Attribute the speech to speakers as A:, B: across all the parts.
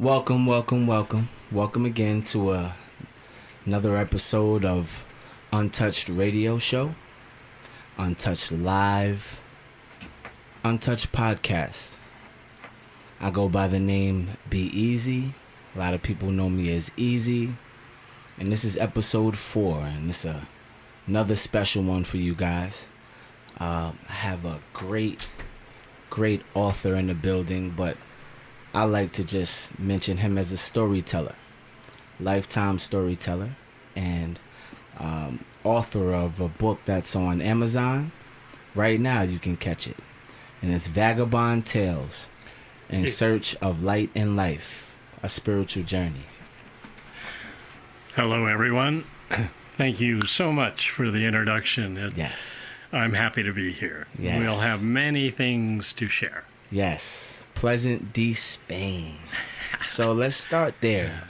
A: Welcome, welcome, welcome. Welcome again to another episode of Untouched Radio Show, Untouched Live, Untouched Podcast. I go by the name Be Easy. A lot of people know me as Easy. And this is episode 4, and it's another special one for you guys. I have a great author in the building, but I like to just mention him as a storyteller, lifetime storyteller, and author of a book that's on Amazon. Right now you can catch it. And it's Vagabond Tales, In Search of Light and Life, a Spiritual Journey.
B: Hello, everyone. Thank you so much for the introduction.
A: Yes.
B: I'm happy to be here.
A: Yes.
B: We'll have many things to share.
A: Yes. Pleasant DeSpain. So let's start there.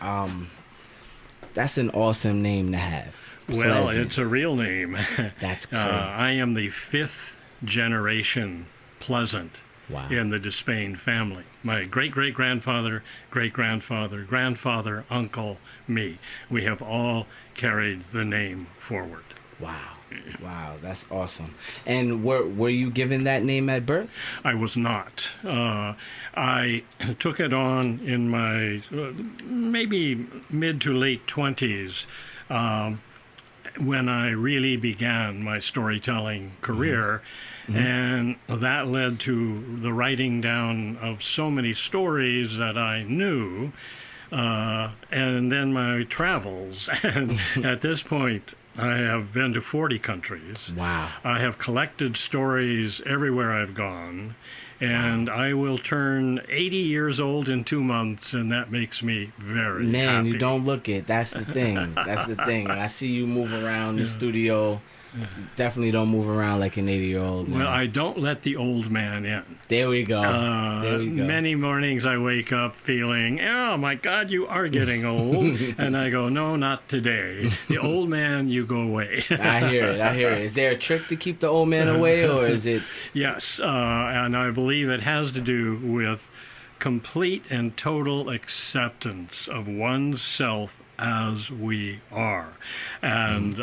A: That's an awesome name to have.
B: Well,
A: Pleasant.
B: it's a real name.
A: That's crazy.
B: I am the 5th generation Pleasant
A: Wow.
B: in the DeSpain family. My great-great-grandfather, great-grandfather, grandfather, uncle, me. We have all carried the name forward.
A: Wow. Wow, that's awesome. And were you given that name at birth?
B: I was not. I took it on in my maybe mid to late 20s when I really began my storytelling career. Mm-hmm. And that led to the writing down of so many stories that I knew, and then my travels. And at this point, I have been to 40 countries.
A: Wow.
B: I have collected stories everywhere I've gone, and I will turn 80 years old in 2 months, and that makes me very happy.
A: You don't look it. That's the thing. That's the thing. I see you move around the studio. Definitely don't move around like an 80-year-old.
B: Well, I don't let the old man in.
A: There we go. There we go.
B: Many mornings I wake up feeling, oh my God, you are getting old. And I go, no, not today. The old man, you go away.
A: I hear it. Is there a trick to keep the old man away, or is it?
B: Yes, and I believe it has to do with complete and total acceptance of oneself as we are. And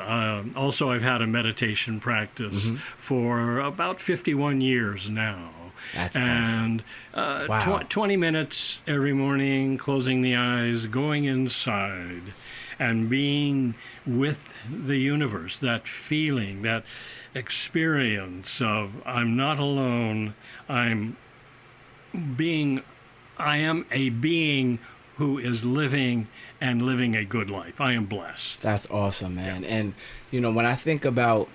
B: also I've had a meditation practice for about 51 years now.
A: That's
B: and
A: awesome. Wow.
B: 20 minutes every morning, closing the eyes, going inside and being with the universe, that feeling, that experience of I'm not alone, I am a being who is living and living a good life. I am blessed.
A: That's awesome, man. And, when I think about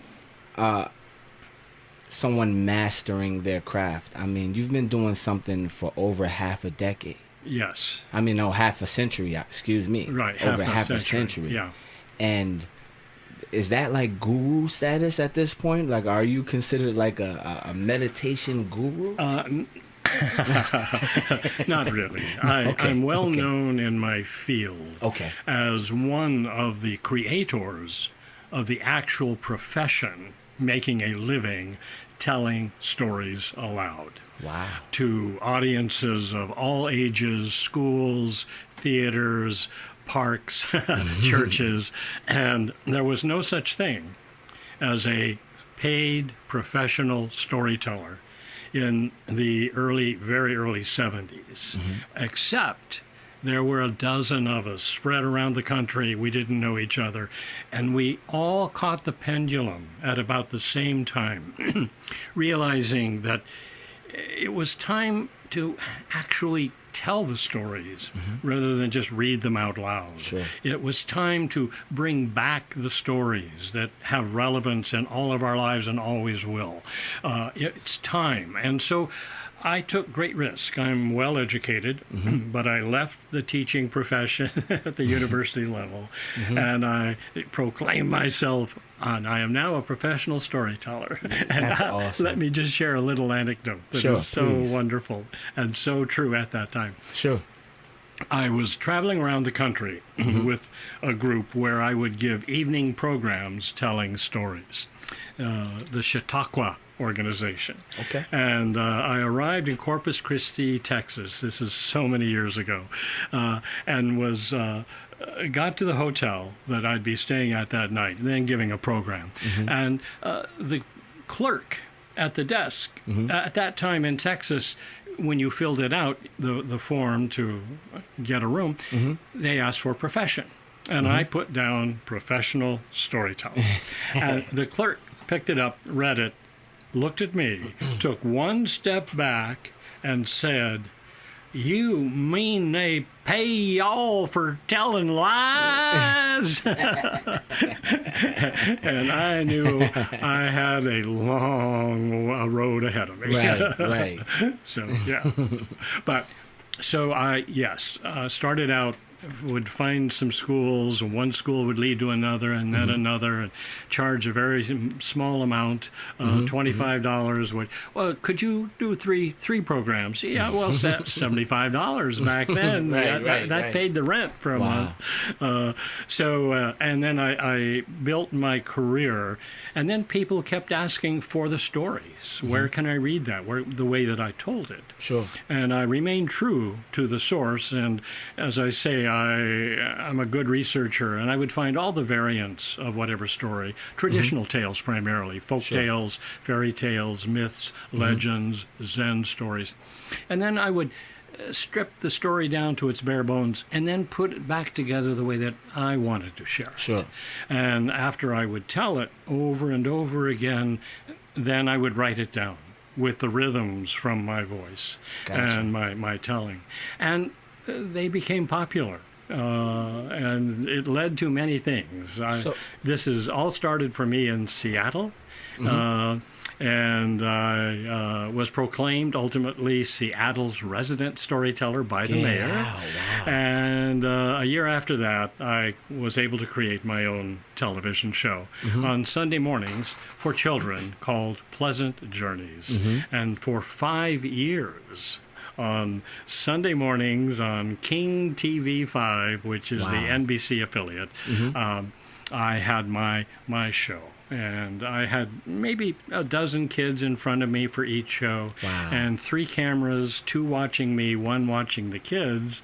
A: someone mastering their craft, you've been doing something for over half a decade.
B: Yes.
A: Half a century, excuse me.
B: Right,
A: over half a century.
B: Yeah.
A: And is that like guru status at this point? Like, are you considered like a meditation guru?
B: Not really. I'm well known in my field as one of the creators of the actual profession, making a living telling stories aloud.
A: Wow.
B: To audiences of all ages, schools, theaters, parks, churches, and there was no such thing as a paid professional storyteller in the very early 70s, except there were a dozen of us spread around the country. We didn't know each other, and we all caught the pendulum at about the same time, realizing that it was time to actually tell the stories rather than just read them out loud.
A: Sure.
B: It was time to bring back the stories that have relevance in all of our lives and always will. It's time. And so I took great risk. I'm well educated, but I left the teaching profession at the university level, and I proclaimed myself, and I am now a professional storyteller. And
A: That's awesome.
B: Let me just share a little anecdote that is so wonderful and so true at that time.
A: Sure.
B: I was traveling around the country with a group where I would give evening programs telling stories. The Chautauqua organization.
A: Okay.
B: And I arrived in Corpus Christi, Texas. This is so many years ago, and was got to the hotel that I'd be staying at that night, and then giving a program. And the clerk at the desk at that time in Texas, when you filled it out, the form to get a room, they asked for profession. And I put down professional storyteller. And the clerk picked it up, read it, looked at me, took one step back, and said, "You mean they pay y'all for telling lies?" And I knew I had a long road ahead of me.
A: Right.
B: So, yeah. But so I started out, would find some schools, and one school would lead to another, and then another, and charge a very small amount, $25. Well, could you do three programs? Yeah, well, $75 back then. That paid the rent for a month. And then I built my career, and then people kept asking for the stories. Where can I read that? The way that I told it.
A: Sure.
B: And I remained true to the source, and as I say, I'm a good researcher, and I would find all the variants of whatever story, traditional tales primarily, folk tales, fairy tales, myths, legends, Zen stories. And then I would strip the story down to its bare bones and then put it back together the way that I wanted to share it.
A: Sure.
B: And after I would tell it over and over again, then I would write it down with the rhythms from my voice and my telling. And they became popular. And it led to many things. This is all started for me in Seattle, and I was proclaimed ultimately Seattle's resident storyteller by the mayor.
A: Wow.
B: And a year after that, I was able to create my own television show on Sunday mornings for children called Pleasant Journeys. And for 5 years, on Sunday mornings on King TV5, which is the NBC affiliate, I had my show. And I had maybe a dozen kids in front of me for each show. And 3 cameras, 2 watching me, 1 watching the kids,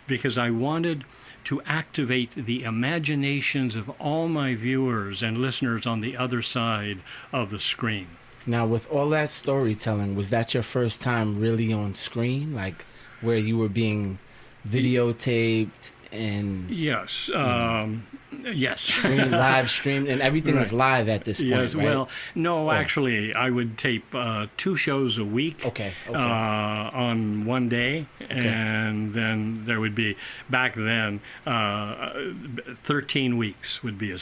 B: because I wanted to activate the imaginations of all my viewers and listeners on the other side of the screen.
A: Now, with all that storytelling, was that your first time really on screen, like where you were being videotaped and
B: yes,
A: live streamed, and everything is live at this point?
B: Yes,
A: right?
B: well, no, actually, I would tape 2 shows a week. On one day, and then there would be, back then, 13 weeks would be a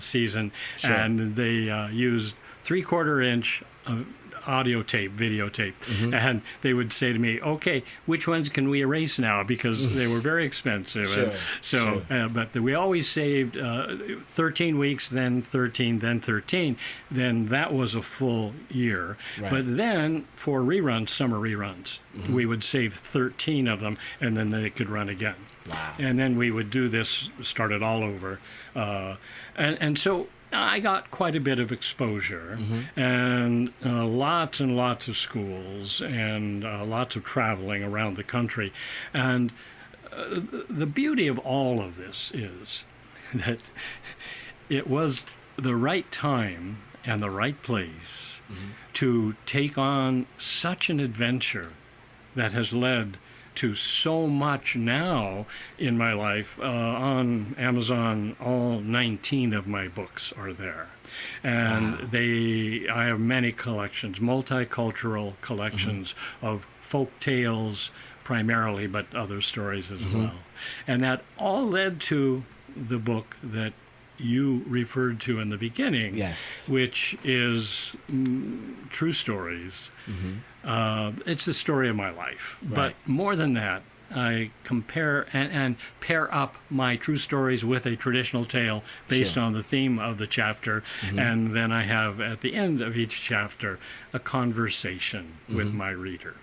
B: season, and they used 3/4 inch audio tape, videotape, and they would say to me, "Okay, which ones can we erase now?" Because they were very expensive. But we always saved 13 weeks, then 13, then 13. Then that was a full year. But then for reruns, summer reruns, we would save 13 of them, and then they could run again. And then we would do this, start it all over, and so I got quite a bit of exposure, and lots of schools, and lots of traveling around the country. And the beauty of all of this is that it was the right time and the right place to take on such an adventure that has led to so much now in my life. On Amazon, all 19 of my books are there. And I have many collections, multicultural collections of folk tales primarily, but other stories as well. And that all led to the book that you referred to in the beginning, which is True Stories. It's the story of my life. But more than that, I compare and pair up my true stories with a traditional tale based on the theme of the chapter. And then I have, at the end of each chapter, a conversation with my reader.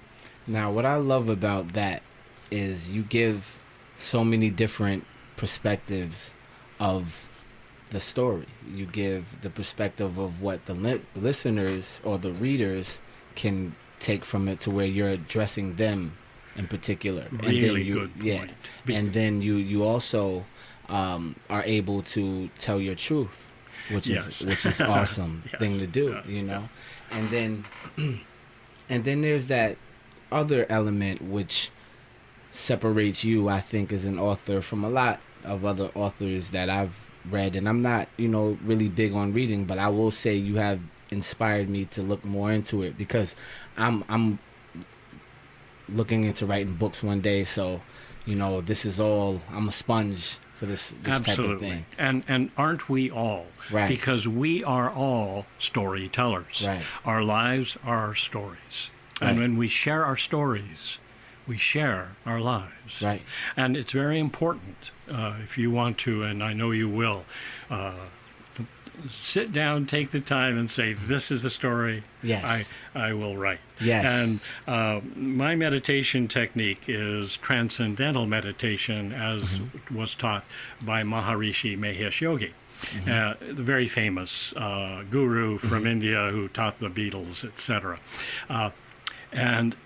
A: Now, what I love about that is you give so many different perspectives of the story. You give the perspective of what the listeners or the readers can take from it, to where you're addressing them in particular.
B: Really good point.
A: Yeah, and then you also are able to tell your truth, which is awesome
B: Yes.
A: thing to do, you know. And then there's that other element which separates you, I think, as an author from a lot of other authors that I've read. And I'm not, really big on reading, but I will say you have inspired me to look more into it, because I'm looking into writing books one day. So, this is all, I'm a sponge for this type of thing.
B: And aren't we all?
A: Right.
B: Because we are all storytellers.
A: Right.
B: Our lives are our stories.
A: Right.
B: And when we share our stories, we share our lives.
A: Right.
B: And it's very important, if you want to, and I know you will, sit down, take the time, and say, this is a story
A: Yes.
B: I will write.
A: Yes.
B: And my meditation technique is transcendental meditation, as was taught by Maharishi Mahesh Yogi, the very famous guru from India who taught the Beatles, etc. And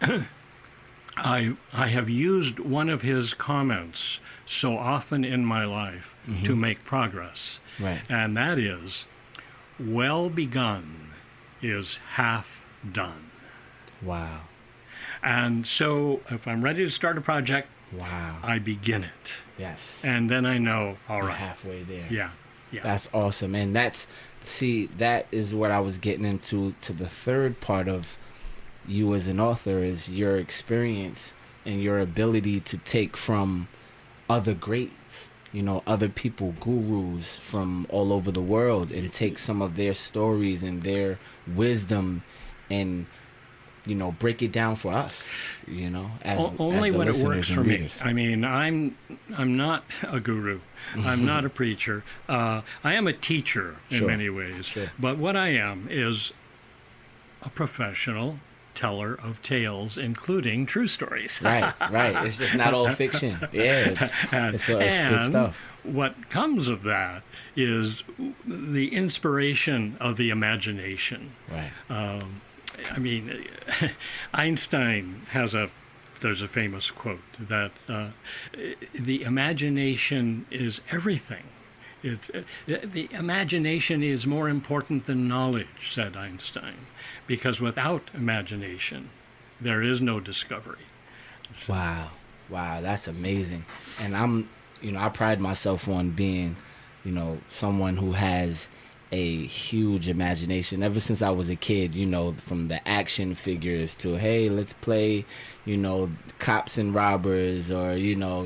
B: I have used one of his comments so often in my life to make progress.
A: Right.
B: And that is, well begun is half done.
A: Wow.
B: And so if I'm ready to start a project,
A: Wow.
B: I begin it.
A: Yes.
B: And then I know, all
A: You're
B: right.
A: halfway there.
B: Yeah.
A: That's awesome. And that is what I was getting into, to the third part of you as an author, is your experience and your ability to take from other greats, other people, gurus from all over the world, and take some of their stories and their wisdom and, break it down for us, as
B: only
A: as the
B: when it
A: listeners
B: works
A: and
B: for
A: readers.
B: me. I mean, I'm not a guru. I'm not a preacher. I am a teacher in
A: Sure.
B: many ways.
A: Sure.
B: But what I am is a professional teller of tales, including true stories.
A: Right. It's just not all fiction. Yeah, it's good stuff.
B: What comes of that is the inspiration of the imagination.
A: Right.
B: I mean, Einstein there's a famous quote that the imagination is everything. The imagination is more important than knowledge, said Einstein, because without imagination, there is no discovery. So,
A: Wow, that's amazing. And I pride myself on being, someone who has a huge imagination. Ever since I was a kid, from the action figures to, hey, let's play, cops and robbers, or,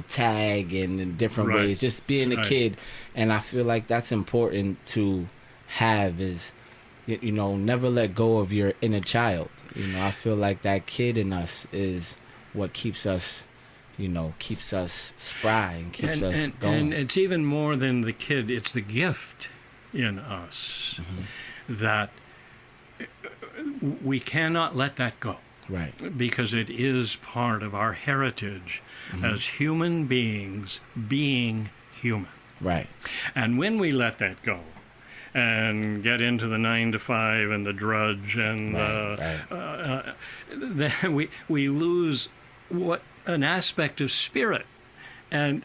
A: tag, and in different
B: Right.
A: ways, just being a
B: Right.
A: kid. And I feel like that's important to have, is, never let go of your inner child. I feel like that kid in us is what keeps us spry and keeps us going.
B: And it's even more than the kid, it's the gift in us that we cannot let that go.
A: Right.
B: Because it is part of our heritage as human beings being human.
A: Right.
B: And when we let that go and get into the 9 to 5 and the drudge, and then we lose an aspect of spirit. And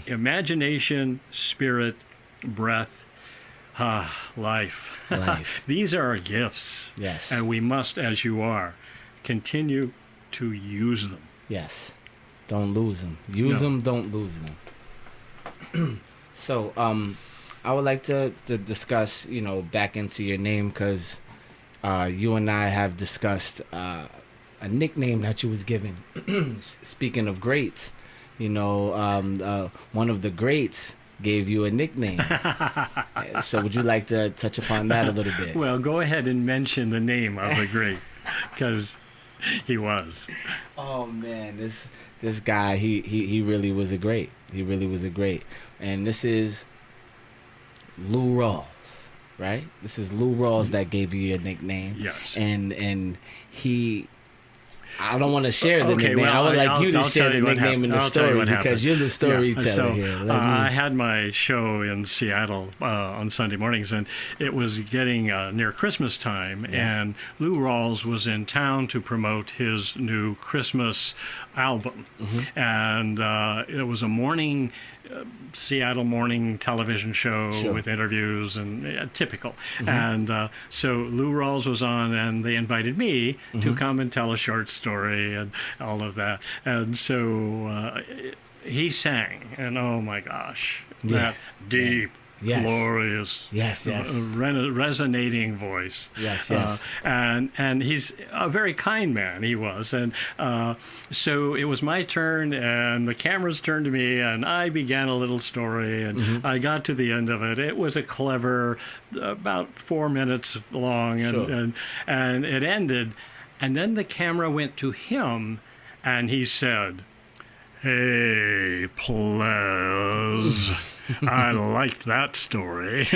B: imagination, spirit, breath, life. These are our gifts.
A: Yes.
B: And we must, as you are, continue to use them.
A: Yes. Don't lose them. Use them, don't lose them. So, I would like to discuss, back into your name, because you and I have discussed a nickname that you was given. Speaking of greats, one of the greats gave you a nickname. So would you like to touch upon that a little bit?
B: Well, go ahead and mention the name of the great, because he was.
A: Oh man, this guy, he really was a great. He really was a great. And this is Lou Rawls, right? This is Lou Rawls that gave you your nickname.
B: Yes.
A: And he I don't want to share the
B: Okay,
A: nickname.
B: well,
A: I would like you to
B: I'll
A: share
B: tell
A: the
B: you what
A: nickname in the
B: happened. I'll tell you
A: story
B: what
A: because
B: happened.
A: you're the storyteller
B: so,
A: here.
B: I had my show in Seattle on Sunday mornings, and it was getting near Christmas time, and Lou Rawls was in town to promote his new Christmas album. And it was a morning Seattle morning television show with interviews and typical. And so Lou Rawls was on, and they invited me to come and tell a short story and all of that. And so he sang, and oh my gosh, that deep, glorious, resonating voice. And he's a very kind man, he was. And so it was my turn, and the cameras turned to me, and I began a little story, and I got to the end of it. It was a clever, about 4 minutes long, and it ended. And then the camera went to him, and he said, "Hey, Plez, I liked that story."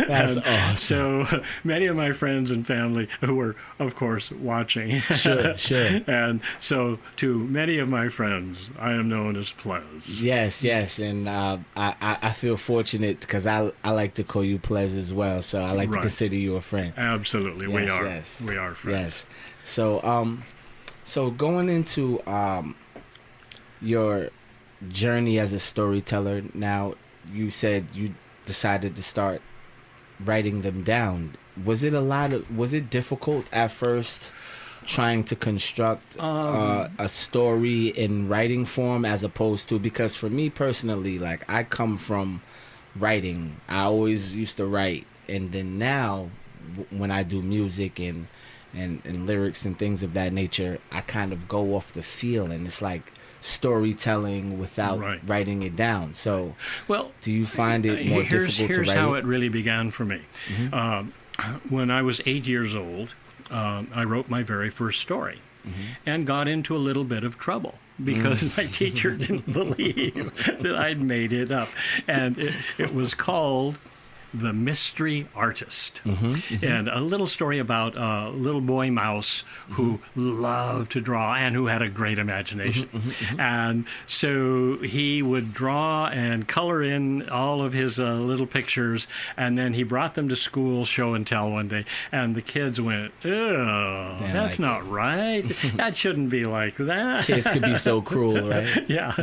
A: That's awesome.
B: So many of my friends and family who were, of course, watching.
A: Sure.
B: And so to many of my friends, I am known as Plez.
A: Yes. And I feel fortunate because I like to call you Plez as well. So I like to consider you a friend.
B: Absolutely. We are friends.
A: Yes. So going into your journey as a storyteller, now you said you decided to start writing them down. Was it difficult at first trying to construct a story in writing form as opposed to, because for me personally, like I come from writing, I always used to write, and then now when I do music and lyrics and things of that nature, I kind of go off the feel, and it's like storytelling without writing it down. So, well, do you find it more difficult to write?
B: Here's how it really began for me. When I was 8 years old, I wrote my very first story and got into a little bit of trouble because my teacher didn't believe that I'd made it up. And it was called The Mystery Artist, and a little story about a little boy mouse who loved to draw and who had a great imagination. And so he would draw and color in all of his little pictures, and then he brought them to school, show and tell one day, and the kids went, "Oh, that's not right. That shouldn't be like that."
A: Kids could be so cruel, right?
B: Yeah.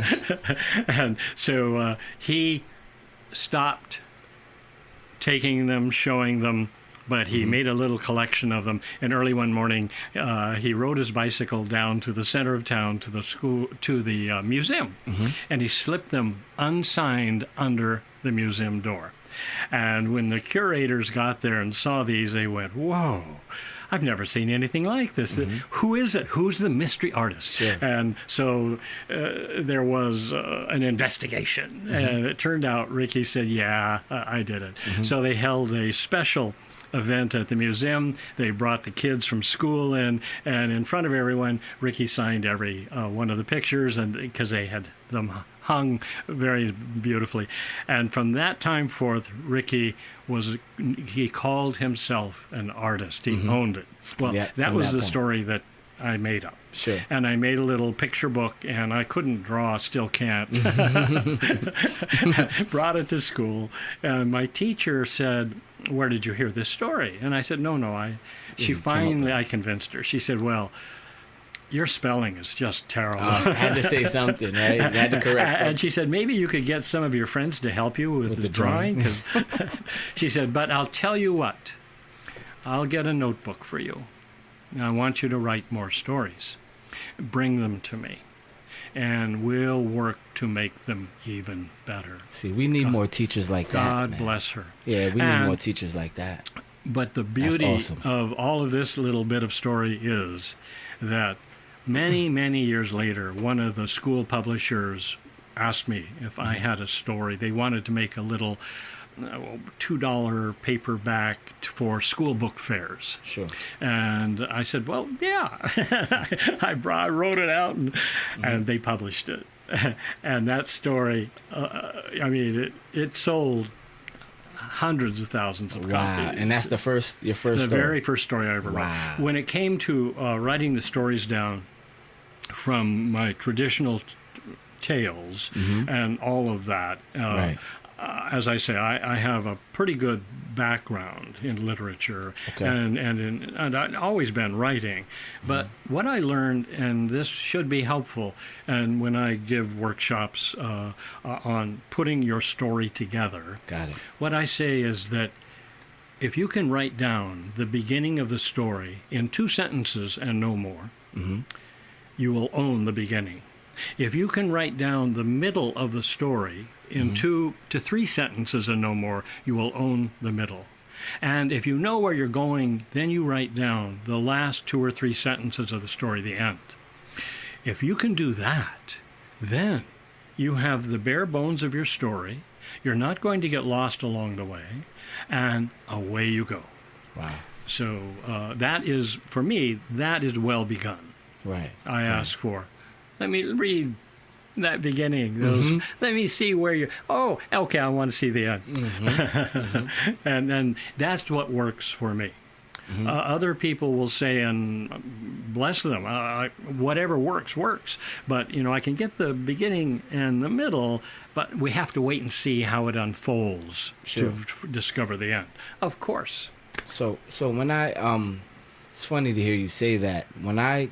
B: And so he stopped taking them, showing them, but he made a little collection of them. And early one morning, he rode his bicycle down to the center of town to the museum, and he slipped them unsigned under the museum door. And when the curators got there and saw these, they went, "Whoa, I've never seen anything like this. Who is it? Who's the mystery artist?"
A: Sure.
B: And so there was an investigation. And it turned out Ricky said, "Yeah, I did it." So they held a special event at the museum. They brought the kids from school in, and in front of everyone, Ricky signed every one of the pictures, and because they had them hung very beautifully. And from that time forth, Ricky he called himself an artist. He owned it. Well, that was the story that I made up.
A: Sure.
B: And I made a little picture book, and I couldn't draw, still can't. Brought it to school, and my teacher said, "Where did you hear this story?" And I said, no, I convinced her. She said, "Well, your spelling is just terrible."
A: I had to say something, right? You had to correct something.
B: And she said, "Maybe you could get some of your friends to help you with the drawing." She said, "But I'll tell you what, I'll get a notebook for you. I want you to write more stories. Bring them to me, and we'll work to make them even better."
A: See, we need more teachers like that.
B: God bless her.
A: Yeah, we need more teachers like that.
B: But the beauty of all of this little bit of story is that many, many years later, one of the school publishers asked me if I had a story. They wanted to make a little $2 paperback for school book fairs.
A: Sure.
B: And I said, "Well, yeah." I wrote it out, and they published it. And that story, it sold hundreds of thousands of
A: Wow.
B: copies.
A: And that's your first
B: the
A: story.
B: very first story I ever
A: Wow.
B: wrote. When it came to writing the stories down from my traditional tales and all of that,
A: Right.
B: as I say, I have a pretty good background in literature,
A: Okay.
B: and I've always been writing. But what I learned, and this should be helpful, and when I give workshops on putting your story together,
A: Got it.
B: what I say is that if you can write down the beginning of the story in 2 sentences and no more, you will own the beginning. If you can write down the middle of the story in 2 to 3 sentences and no more, you will own the middle. And if you know where you're going, then you write down the last 2 or 3 sentences of the story, the end. If you can do that, then you have the bare bones of your story. You're not going to get lost along the way, and away you go.
A: Wow.
B: So that is, for me, that is well begun.
A: Right.
B: I ask for, let me read that beginning. Let me see where you're. Oh, okay, I want to see the end. And that's what works for me. Other people will say, and bless them, whatever works. But, I can get the beginning and the middle, but we have to wait and see how it unfolds to discover the end. Of course.
A: So when I it's funny to hear you say that. When I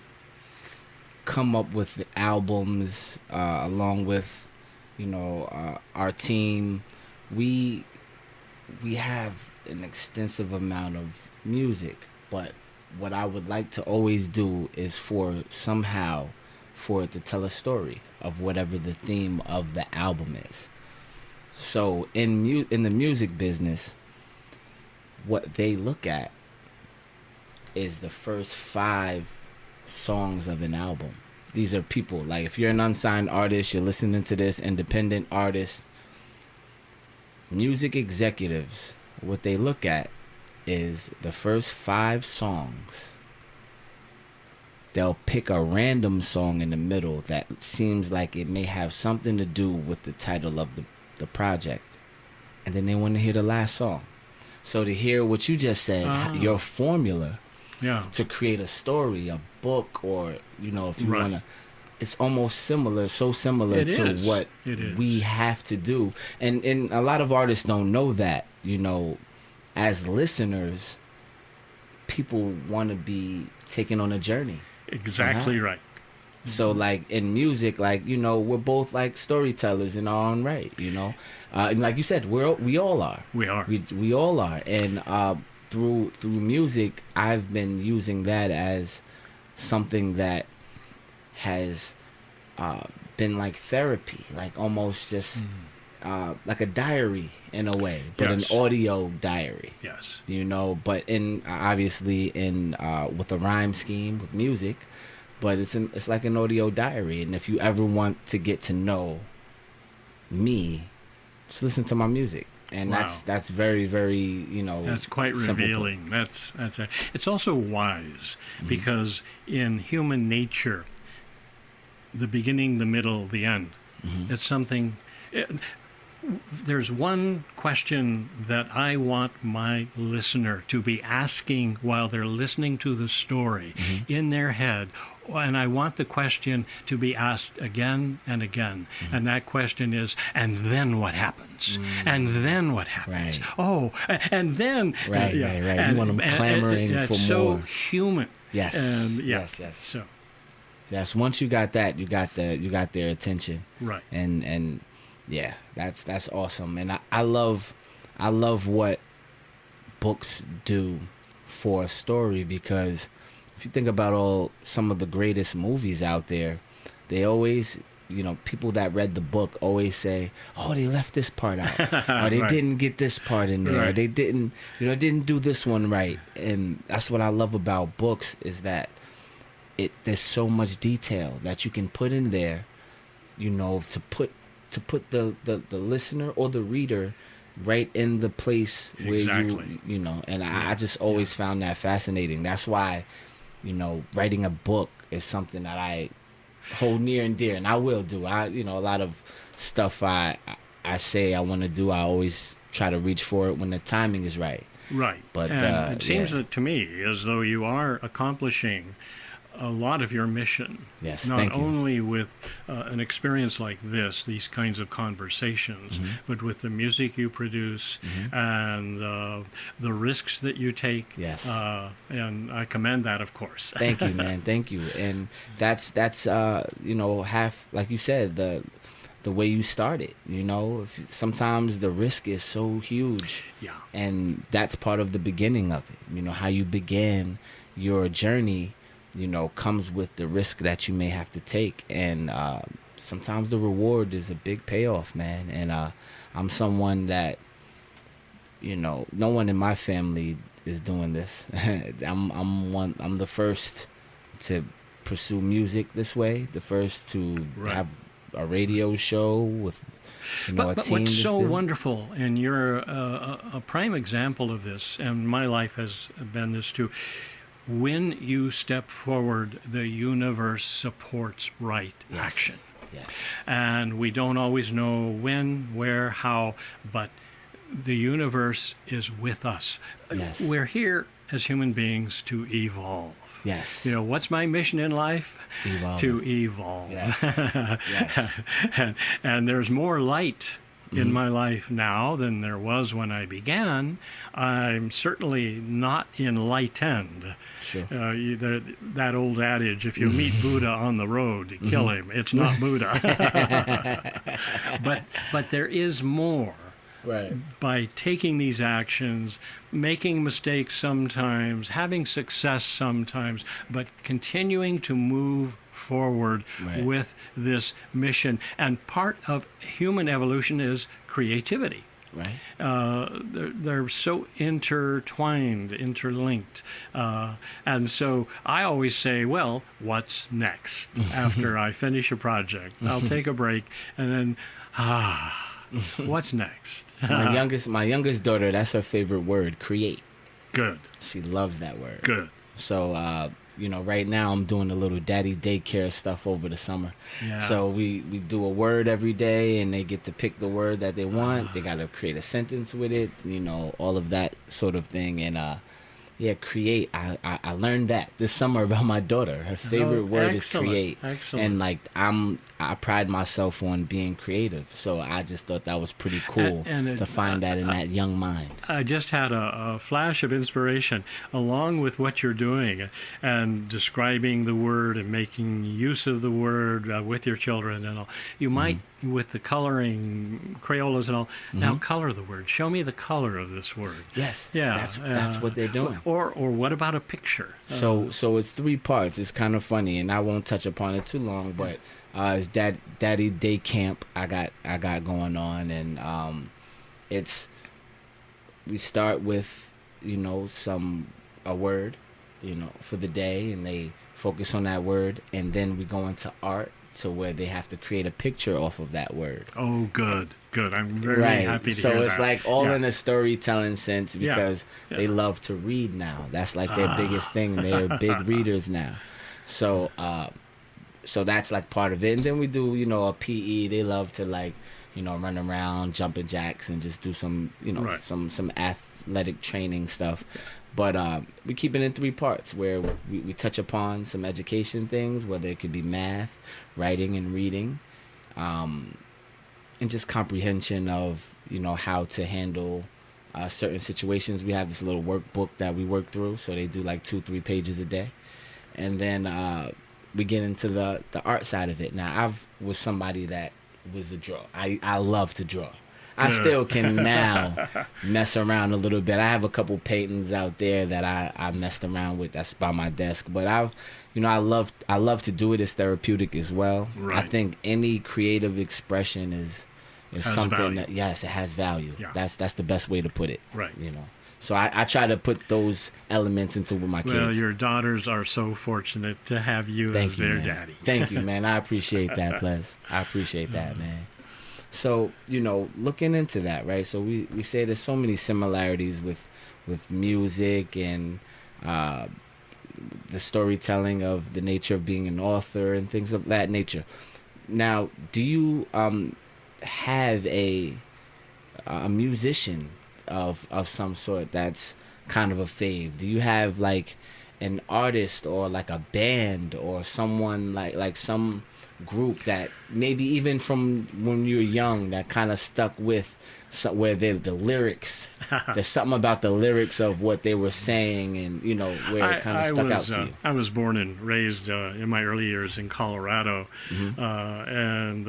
A: come up with the albums along with our team, we have an extensive amount of music, but what I would like to always do is for it to tell a story of whatever the theme of the album is. So in the music business, what they look at is the first 5 songs of an album. These are people, like if you're an unsigned artist, you're listening to this, independent artist, music executives, what they look at is the first 5 songs. They'll pick a random song in the middle that seems like it may have something to do with the title of the project, and then they want to hear the last song. So to hear what you just said, your formula to create a story, a book, or if you want to, it's almost similar to what we have to do. And a lot of artists don't know that. As listeners, people want to be taken on a journey.
B: Exactly right.
A: So like in music, we're both like storytellers in our own right, and like you said, we all are. We all are. And through music, I've been using that as something that has been like therapy, like almost just like a diary in a way, but an audio diary.
B: Yes.
A: But obviously with a rhyme scheme with music, but it's like an audio diary. And if you ever want to get to know me, just listen to my music. And that's very, very,
B: that's quite revealing. It's also wise, because in human nature, the beginning, the middle, the end, it's something. There's one question that I want my listener to be asking while they're listening to the story in their head. And I want the question to be asked again and again. And that question is, and then what happens? And then what happens?
A: Right.
B: Oh, and then...
A: Right. You want them clamoring for more.
B: It's so human.
A: Yes.
B: And,
A: Yes.
B: So.
A: Yes, once you got that, you got their attention.
B: Right.
A: And yeah, that's awesome. And I love what books do for a story, because if you think about some of the greatest movies out there, they always, people that read the book always say, oh, they left this part out, or they didn't get this part in there, or they didn't do this one right. And that's what I love about books, is that there's so much detail that you can put in there, to put the listener or the reader right in the place where and I just always found that fascinating. That's why, writing a book is something that I hold near and dear, and I will do. A lot of stuff I say I want to do, I always try to reach for it when the timing is right.
B: Right.
A: But
B: and it seems
A: yeah.
B: that to me as though you are accomplishing a lot of your mission.
A: Yes,
B: Not
A: thank you.
B: only with an experience like this, these kinds of conversations, but with the music you produce and the risks that you take.
A: Yes.
B: And I commend that, of course.
A: Thank you, man. Thank you. And that's half, like you said, the way you started. Sometimes the risk is so huge.
B: Yeah.
A: And that's part of the beginning of it. How you began your journey, comes with the risk that you may have to take. And sometimes the reward is a big payoff, man. And I'm someone that, no one in my family is doing this. I'm the first to pursue music this way, the first to have a radio show with a
B: but
A: team.
B: What's so
A: built.
B: wonderful, and you're a prime example of this, and my life has been this too. When you step forward, the universe supports action.
A: Yes.
B: And we don't always know when, where, how, but the universe is with us.
A: Yes.
B: We're here as human beings to evolve.
A: Yes.
B: What's my mission in life?
A: Evolve.
B: To evolve.
A: Yes. Yes.
B: And there's more light in my life now than there was when I began. I'm certainly not enlightened.
A: Sure.
B: That old adage, if you meet Buddha on the road, kill him. It's not Buddha. But there is more.
A: Right.
B: By taking these actions, making mistakes sometimes, having success sometimes, but continuing to move forward with this mission. And part of human evolution is creativity.
A: Right.
B: They're so intertwined, interlinked. And so I always say, well, what's next? After I finish a project, I'll take a break and then, what's next?
A: My youngest daughter, that's her favorite word, create.
B: Good.
A: She loves that word.
B: Good.
A: So, right now I'm doing a little daddy daycare stuff over the summer.
B: Yeah.
A: So we do a word every day, and they get to pick the word that they want. They got to create a sentence with it, all of that sort of thing. And create. I learned that this summer about my daughter. Her favorite word is create.
B: Excellent.
A: And I pride myself on being creative. So I just thought that was pretty cool to find that in that young mind.
B: I just had a flash of inspiration along with what you're doing and describing the word and making use of the word with your children and all. You might, with the coloring, Crayolas and all, now color the word. Show me the color of this word.
A: Yes.
B: Yeah.
A: That's what they're doing.
B: Or what about a picture?
A: So it's 3 parts. It's kind of funny, and I won't touch upon it too long, but it's Daddy Day Camp I got going on, and we start with a word for the day, and they focus on that word, and then we go into art to where they have to create a picture off of that word.
B: Oh, good. I'm very happy to hear that.
A: So it's like all in a storytelling sense, because they love to read now. That's like their biggest thing. They're big readers now. So that's like part of it. And then we do, a PE. They love to run around, jumping jacks, and just do some, some athletic training stuff. But we keep it in 3 parts where we touch upon some education things, whether it could be math, writing and reading, and just comprehension of, how to handle certain situations. We have this little workbook that we work through, so they do like 2-3 pages a day. And then we get into the art side of it. Now, I was somebody that was a drawer. I love to draw. I still can now mess around a little bit. I have a couple paintings out there that I messed around with. That's by my desk. But I love to do it. It's therapeutic as well.
B: Right.
A: I think any creative expression is something
B: value.
A: that, yes, it has value.
B: Yeah.
A: That's the best way to put it.
B: Right.
A: So I try to put those elements into my kids.
B: Well, your daughters are so fortunate to have you as their daddy.
A: Thank you, man. I appreciate that, Ples. I appreciate that, man. So, looking into that, right? So we say there's so many similarities with music and the storytelling of the nature of being an author and things of that nature. Now, do you have a a musician of some sort that's kind of a fave? Do you have like an artist or like a band or someone like some group that maybe even from when you were young that kind of stuck with where the lyrics there's something about the lyrics of what they were saying and where it kind of stuck out to you?
B: I was born and raised in my early years in Colorado, and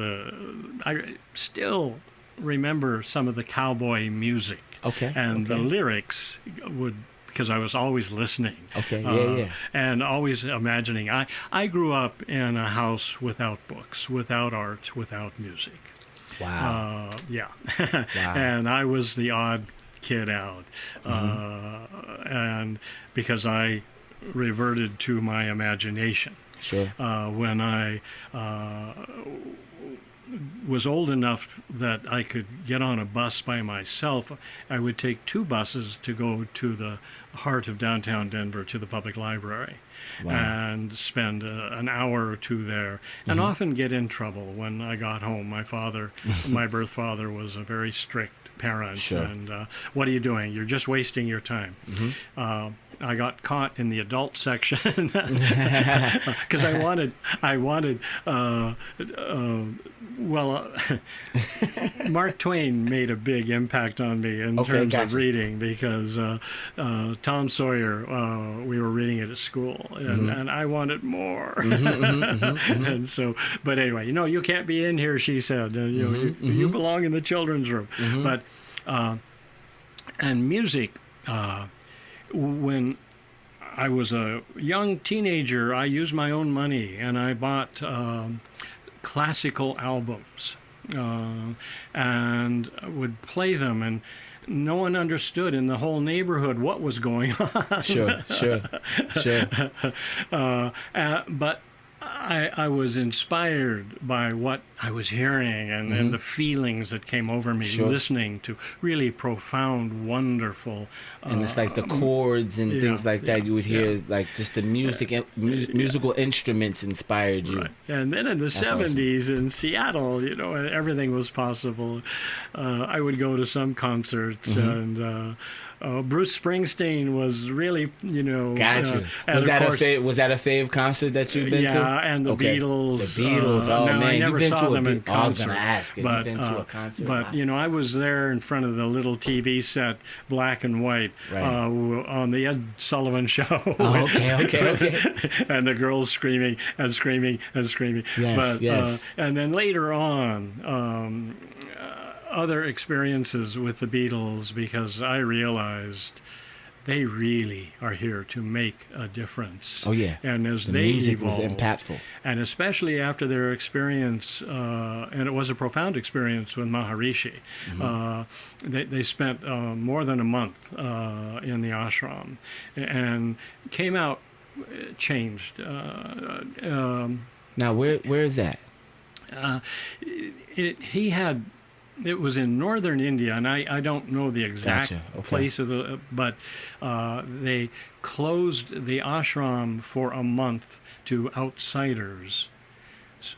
B: I still remember some of the cowboy music.
A: Okay.
B: And the lyrics would, because I was always listening.
A: Okay, yeah.
B: And always imagining. I grew up in a house without books, without art, without music.
A: Wow.
B: Yeah.
A: Wow.
B: And I was the odd kid out. And because I reverted to my imagination.
A: Sure.
B: When I was old enough that I could get on a bus by myself, I would take 2 buses to go to the heart of downtown Denver, to the public library.
A: Wow.
B: And spend an hour or 2 there, and often get in trouble when I got home. My birth father was a very strict parent.
A: Sure.
B: And what are you doing? You're just wasting your time. I got caught in the adult section because I wanted Mark Twain made a big impact on me in terms of reading, because Tom Sawyer, we were reading it at school, and I wanted more. And so, but anyway, you can't be in here, she said. You belong in the children's room. But and music. When I was a young teenager, I used my own money and I bought classical albums and would play them, and no one understood in the whole neighborhood what was going on.
A: Sure.
B: But I was inspired by what I was hearing and the feelings that came over me listening to really profound, wonderful.
A: And it's like the chords and things like that you would hear, like just the music, musical instruments inspired you.
B: Right. And then in the 70s in Seattle, everything was possible. I would go to some concerts and Bruce Springsteen was really,
A: Got you. Was that a fave concert that you've been to?
B: Yeah, and the Beatles.
A: The Beatles.
B: I never saw them in concert.
A: I was going to ask, have you been to a concert?
B: But, I was there in front of the little TV set, black and white, on the Ed Sullivan Show.
A: Oh, okay.
B: And the girls screaming and screaming and screaming.
A: Yes.
B: And then later on, other experiences with the Beatles, because I realized they really are here to make a difference.
A: Oh yeah.
B: And as
A: the
B: they
A: music
B: evolved,
A: was impactful, and
B: especially after their experience, and it was a profound experience with Maharishi. They spent more than a month in the ashram, and came out changed.
A: Now, where is that?
B: It was in northern India, and I don't know the exact place of but they closed the ashram for a month to outsiders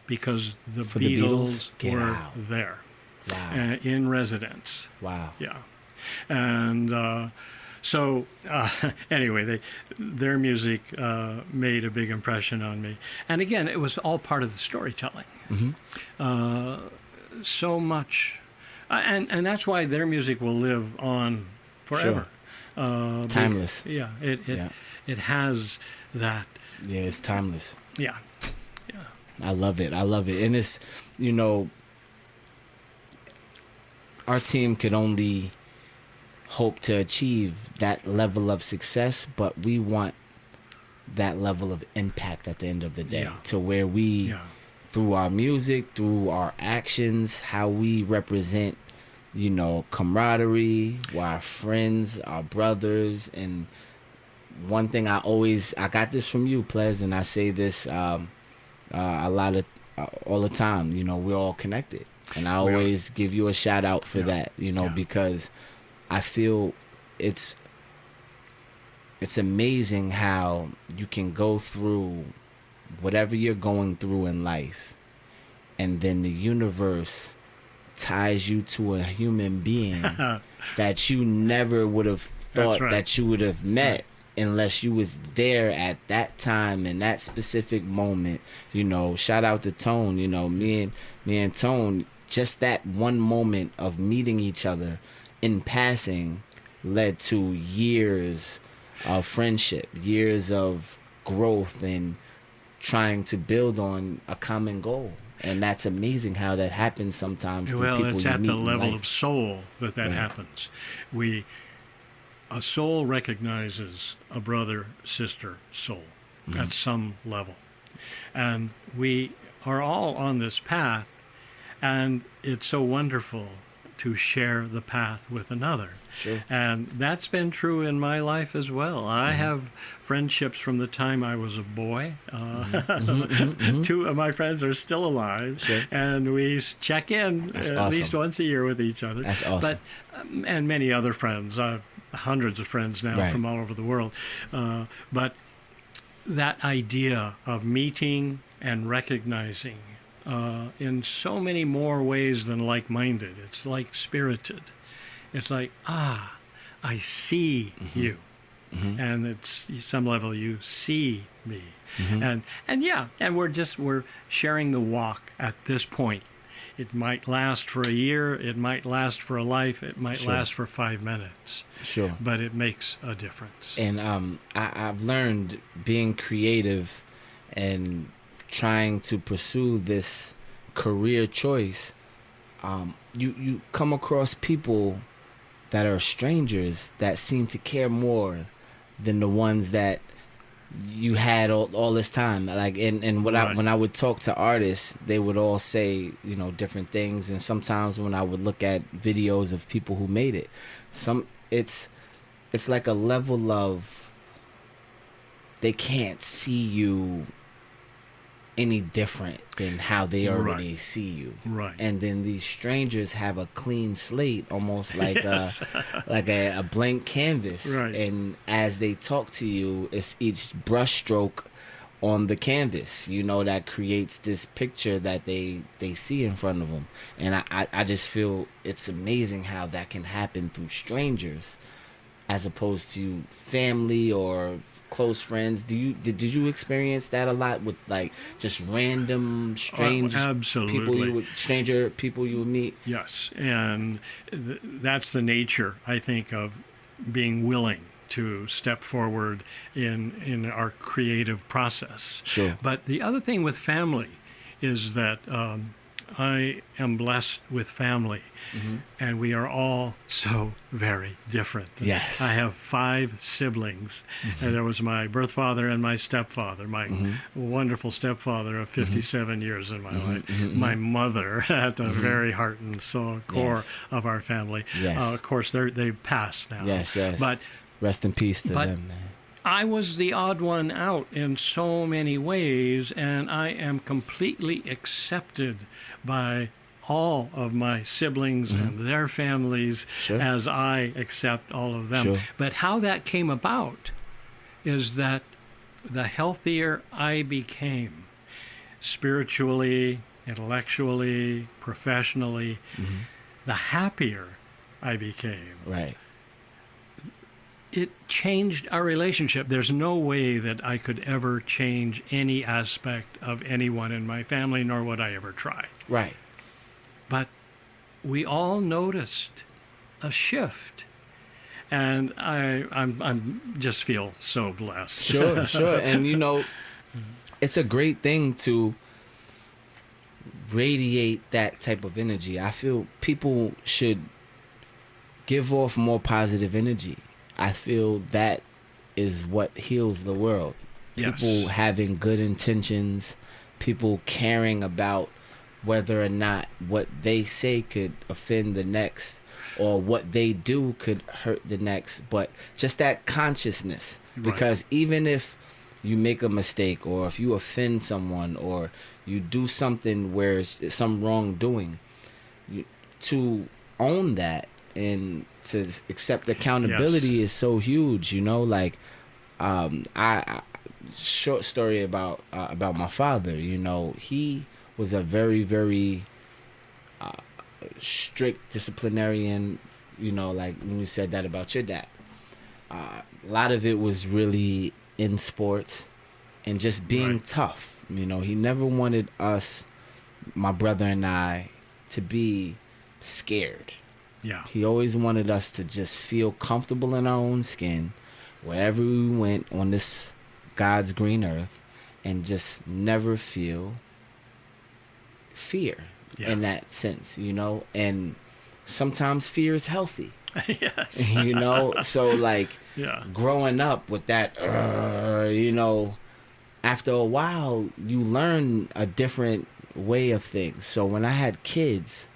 B: because the Beatles were there.
A: Wow.
B: In residence.
A: Wow.
B: Yeah. And so anyway, their music made a big impression on me. And again, it was all part of the storytelling. So much. And that's why their music will live on forever.
A: Sure. Timeless.
B: It has that.
A: Yeah, it's timeless.
B: Yeah.
A: I love it. And it's, our team could only hope to achieve that level of success, but we want that level of impact at the end of the day, to where we... through our music, through our actions, how we represent, camaraderie, our friends, our brothers. And one thing I got this from you, Plez, and I say this all the time, we're all connected. And I always give you a shout out for that, because I feel it's amazing how you can go through whatever you're going through in life, and then the universe ties you to a human being that you never would have thought that you would have met unless you was there at that time in that specific moment. You know, shout out to Tone. You know, me and Tone, just that one moment of meeting each other in passing led to years of friendship, years of growth, and trying to build on a common goal. And that's amazing how that happens sometimes through people you meet in life.
B: Well, it's at the level of soul that happens. A soul recognizes a brother, sister soul at some level. And we are all on this path, and it's so wonderful to share the path with another.
A: Sure.
B: And that's been true in my life as well. I have friendships from the time I was a boy. Two of my friends are still alive,
A: sure.
B: and we check in
A: awesome.
B: Least once a year with each other.
A: That's awesome.
B: But and many other friends. I have hundreds of friends now from all over the world. But that idea of meeting and recognizing in so many more ways than like-minded. It's like-spirited. It's like, I see you. And it's some level you see me. And we're sharing the walk at this point. It might last for a year, it might last for a life, it might last for 5 minutes.
A: Sure.
B: But it makes a difference.
A: And I've learned being creative and trying to pursue this career choice, you come across people that are strangers that seem to care more than the ones that you had all this time. Like, and when I would talk to artists, they would all say, you know, different things. And sometimes when I would look at videos of people who made it, it's like a level of, they can't see you any different than how they already see you. Right. And then these strangers have a clean slate, almost like a blank canvas. Right. And as they talk to you, it's each brushstroke on the canvas, you know, that creates this picture that they see in front of them. And I just feel it's amazing how that can happen through strangers as opposed to family or close friends. Did you experience that a lot with, like, just random strange
B: absolutely
A: people you would meet?
B: Yes, and that's the nature, I think, of being willing to step forward in our creative process.
A: Sure.
B: But the other thing with family is that I am blessed with family, and we are all so very different.
A: Yes.
B: I have 5 siblings, and there was my birth father and my stepfather, my wonderful stepfather of 57 years in my life, my mother at the very heart and soul core of our family.
A: Yes.
B: Of course, they've passed now.
A: Yes.
B: But
A: rest in peace to them, man.
B: I was the odd one out in so many ways, and I am completely accepted by all of my siblings and their families as I accept all of them.
A: Sure.
B: But how that came about is that the healthier I became, spiritually, intellectually, professionally, the happier I became.
A: Right.
B: It changed our relationship. There's no way that I could ever change any aspect of anyone in my family, nor would I ever try.
A: Right.
B: But we all noticed a shift, and I'm just feel so blessed.
A: Sure. And you know, it's a great thing to radiate that type of energy. I feel people should give off more positive energy. I feel that is what heals the world. People having good intentions, people caring about whether or not what they say could offend the next or what they do could hurt the next, but just that consciousness. Because even if you make a mistake or if you offend someone or you do something where it's some wrongdoing, to own that and to accept accountability is so huge, you know. Like, I short story about my father. You know, he was a very, very strict disciplinarian, like when you said that about your dad. A lot of it was really in sports and just being tough. He never wanted us, my brother and I, to be scared.
B: Yeah.
A: He always wanted us to just feel comfortable in our own skin wherever we went on this God's green earth, and just never feel fear in that sense, and sometimes fear is healthy.
B: Yes.
A: So like
B: Yeah.
A: growing up with that, after a while you learn a different way of things. So when I had kids,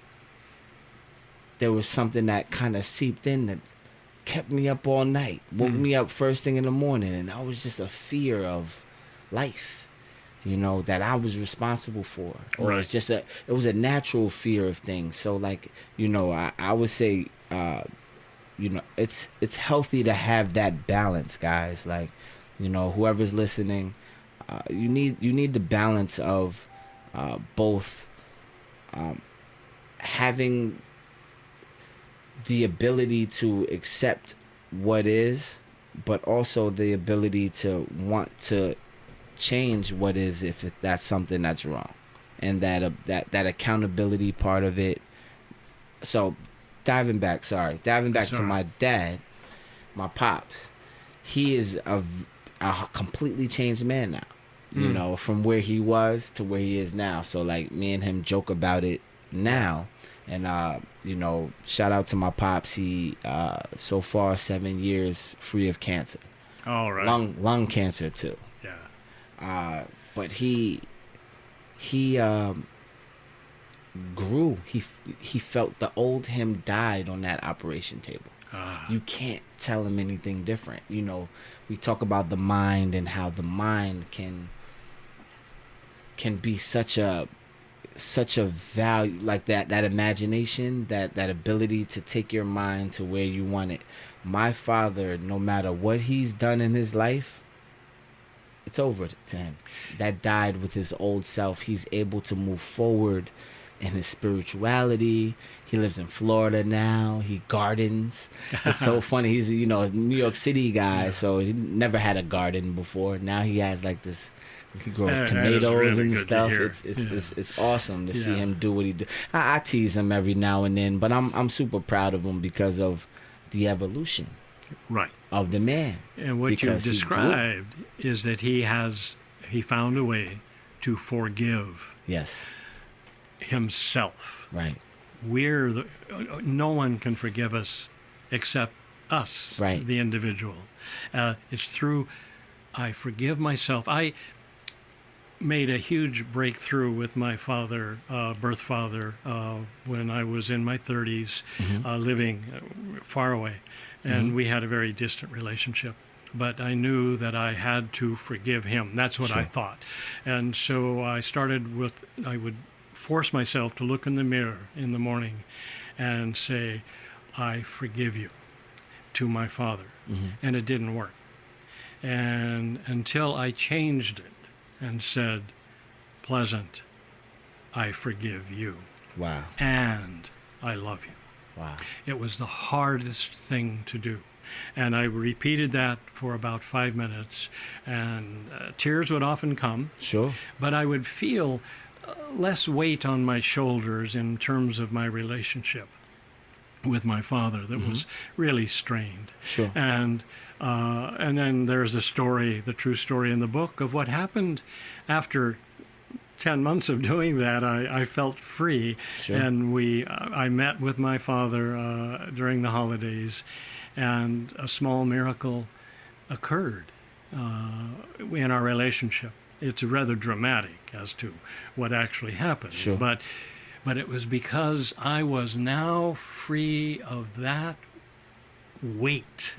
A: there was something that kind of seeped in that kept me up all night, woke me up first thing in the morning, and that was just a fear of life, that I was responsible for, or
B: Right.
A: it's just it was a natural fear of things. So like, I would say, it's healthy to have that balance, guys. Like, whoever's listening, you need the balance of both having the ability to accept what is, but also the ability to want to change what is if that's something that's wrong, and that accountability part of it. So diving back to my dad, my pops, he is a completely changed man now, from where he was to where he is now. So like me and him joke about it now. And shout out to my pops. He so far 7 years free of cancer.
B: All right.
A: Lung cancer too.
B: Yeah.
A: But he grew. He felt the old him died on that operation table. You can't tell him anything different. We talk about the mind and how the mind can be such a value, like that imagination, that ability to take your mind to where you want it. My father, no matter what he's done in his life, it's over to him. That died with his old self. He's able to move forward in his spirituality. He lives in Florida now. He gardens. It's so funny. He's a New York City guy, so he never had a garden before. Now he has like this. He grows tomatoes
B: really
A: and
B: good
A: stuff.
B: to hear.
A: It's awesome to see
B: Yeah.
A: him do what he do. I tease him every now and then, but I'm super proud of him because of the evolution
B: Right.
A: of the man.
B: And what you've
A: Because he grew.
B: described is that he found a way to forgive
A: Yes,
B: himself.
A: right,
B: No one can forgive us except us,
A: Right.
B: the individual. It's through I forgive myself. I made a huge breakthrough with my father, birth father, when I was in my 30s, living far away. And we had a very distant relationship. But I knew that I had to forgive him. That's what I
A: Sure.
B: thought. And so I would force myself to look in the mirror in the morning and say, I forgive you, to my father. And it didn't work. And until I changed it and said, Pleasant, I forgive you,
A: wow,
B: and I love you.
A: wow,
B: It was the hardest thing to do. And I repeated that for about 5 minutes, and tears would often come,
A: sure,
B: but I would feel less weight on my shoulders in terms of my relationship with my father that was really strained.
A: sure,
B: And then there's the true story in the book of what happened after 10 months of doing that. I felt free.
A: Sure.
B: And I met with my father during the holidays, and a small miracle occurred in our relationship. It's rather dramatic as to what actually happened.
A: Sure.
B: But it was because I was now free of that weight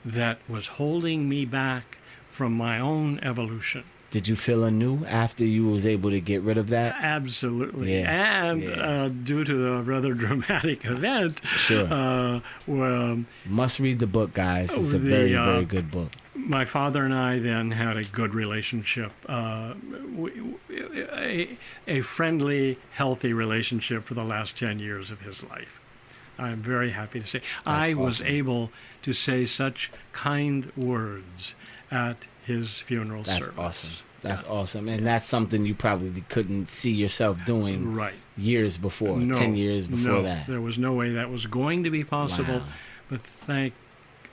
B: that was holding me back from my own evolution.
A: Did you feel anew after you was able to get rid of that?
B: Absolutely.
A: Yeah,
B: And
A: yeah.
B: Due to the rather dramatic event,
A: Sure.
B: well,
A: Must read the book, guys. It's a
B: the,
A: very, very good book.
B: my father and I then had a good relationship, a friendly, healthy relationship for the last 10 years of his life. I'm very happy to say. I was able to say such kind words at his funeral service.
A: That's awesome. That's awesome. And that's something you probably couldn't see yourself doing years before, 10 years before that.
B: There was no way that was going to be possible.
A: Wow.
B: But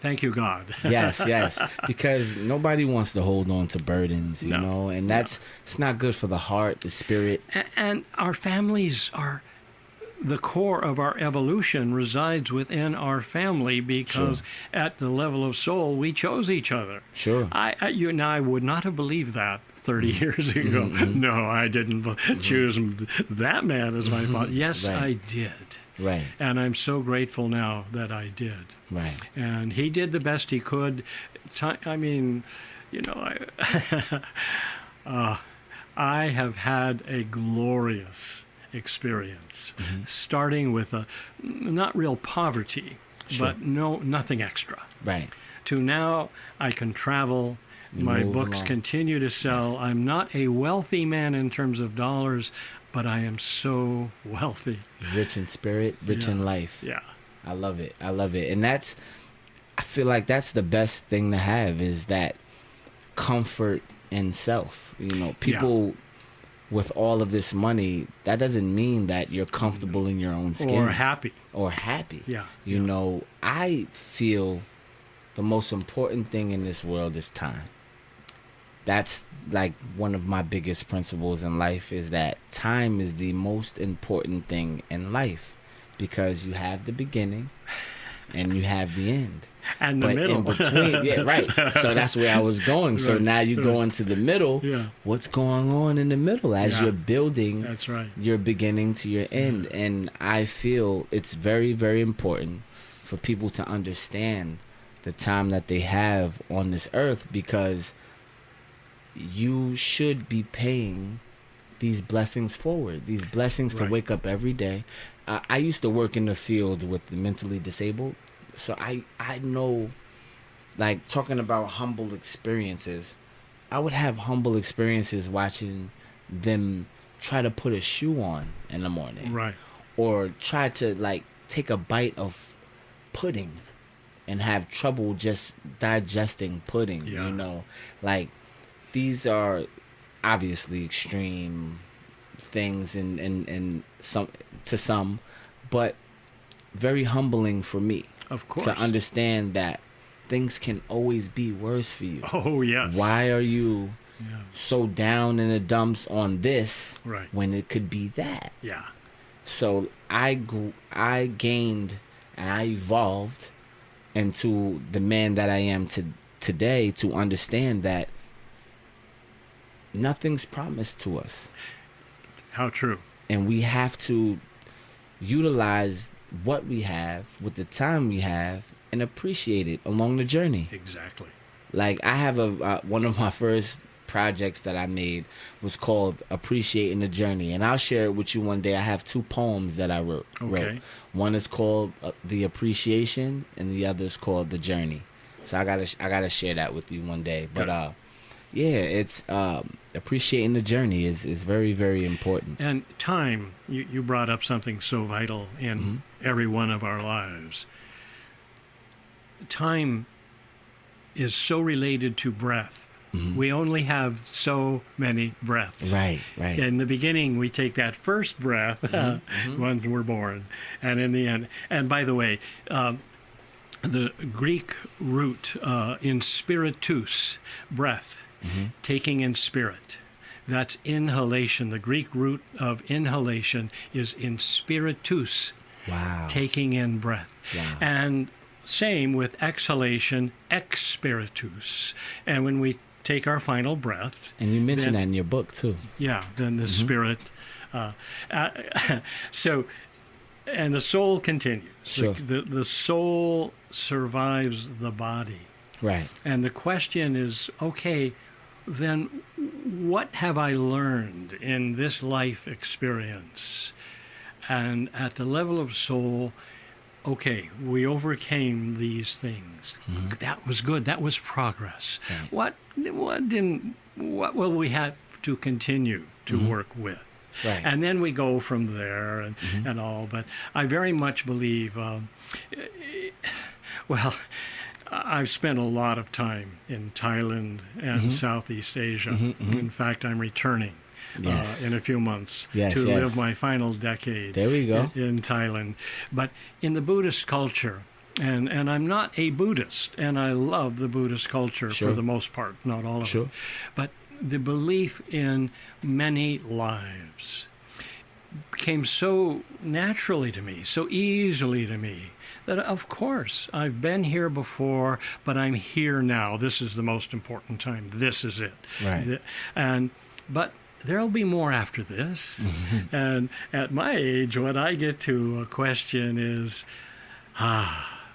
B: thank you, God.
A: Yes. Because nobody wants to hold on to burdens, you know, and it's not good for the heart, the spirit.
B: And our families are, the core of our evolution resides within our family because at the level of soul, we chose each other.
A: Sure.
B: You and I would not have believed that 30 years ago. No, I didn't choose that man as my father. Yes, I did.
A: Right.
B: And I'm so grateful now that I did.
A: Right.
B: And he did the best he could. I mean, you know, I have had a glorious experience, starting with not real poverty, but nothing extra.
A: Right.
B: To now I can travel. My books continue to sell. Yes. I'm not a wealthy man in terms of dollars, but I am so wealthy.
A: Rich in spirit, rich in life.
B: Yeah.
A: I love it. And I feel like that's the best thing to have, is that comfort in self. You know, people with all of this money, that doesn't mean that you're comfortable in your own skin. Or happy.
B: Yeah.
A: You know, I feel the most important thing in this world is time. That's like one of my biggest principles in life, is that time is the most important thing in life, because you have the beginning and you have the end.
B: And the middle.
A: In between, So that's where I was going. So now you go into the middle.
B: Yeah.
A: What's going on in the middle as you're building your beginning to your end? And I feel it's very, very important for people to understand the time that they have on this earth, because you should be paying these blessings forward, these blessings to wake up every day. I used to work in the field with the mentally disabled, so I know, like, talking about humble experiences, I would have humble experiences watching them try to put a shoe on in the morning, or try to, like, take a bite of pudding and have trouble just digesting pudding. You know, like, these are obviously extreme things and some, but very humbling for me.
B: Of course.
A: To understand that things can always be worse for you.
B: Oh, yes.
A: Why are you so down in the dumps on this when it could be that?
B: Yeah.
A: So I gained and I evolved into the man that I am today, to understand that nothing's promised to us.
B: How true.
A: And we have to utilize what we have with the time we have and appreciate it along the journey.
B: Exactly.
A: Like, I have one of my first projects that I made was called Appreciating the Journey, and I'll share it with you one day. I have 2 poems that I wrote. One is called The Appreciation, and the other is called The Journey. So I gotta share that with you one day. But it's appreciating the journey is very, very important.
B: And time, you brought up something so vital in every one of our lives. Time is so related to breath. We only have so many breaths.
A: Right.
B: In the beginning, we take that first breath when we're born, and in the end. And by the way, the Greek root in spiritus, breath, taking in spirit. That's inhalation. The Greek root of inhalation is in spiritus, taking in breath. Wow. And same with exhalation, expiritus. And when we take our final breath.
A: And you mentioned that in your book, too.
B: Yeah, then the spirit. So, and the soul continues.
A: Sure.
B: The soul survives the body.
A: Right.
B: And the question is, okay, then what have I learned in this life experience? And at the level of soul, okay, we overcame these things. That was good. That was progress.
A: Right.
B: What will we have to continue to work with?
A: Right.
B: And then we go from there and all. But I very much believe, well, I've spent a lot of time in Thailand and Southeast Asia. In fact, I'm returning in a few months to live my final decade
A: There we go.
B: in Thailand. But in the Buddhist culture, and I'm not a Buddhist, and I love the Buddhist culture for the most part, not all of it. But the belief in many lives came so naturally to me, so easily to me, that of course I've been here before, but I'm here now. This is the most important time. This is it.
A: Right.
B: But there'll be more after this. And at my age, what I get to question is,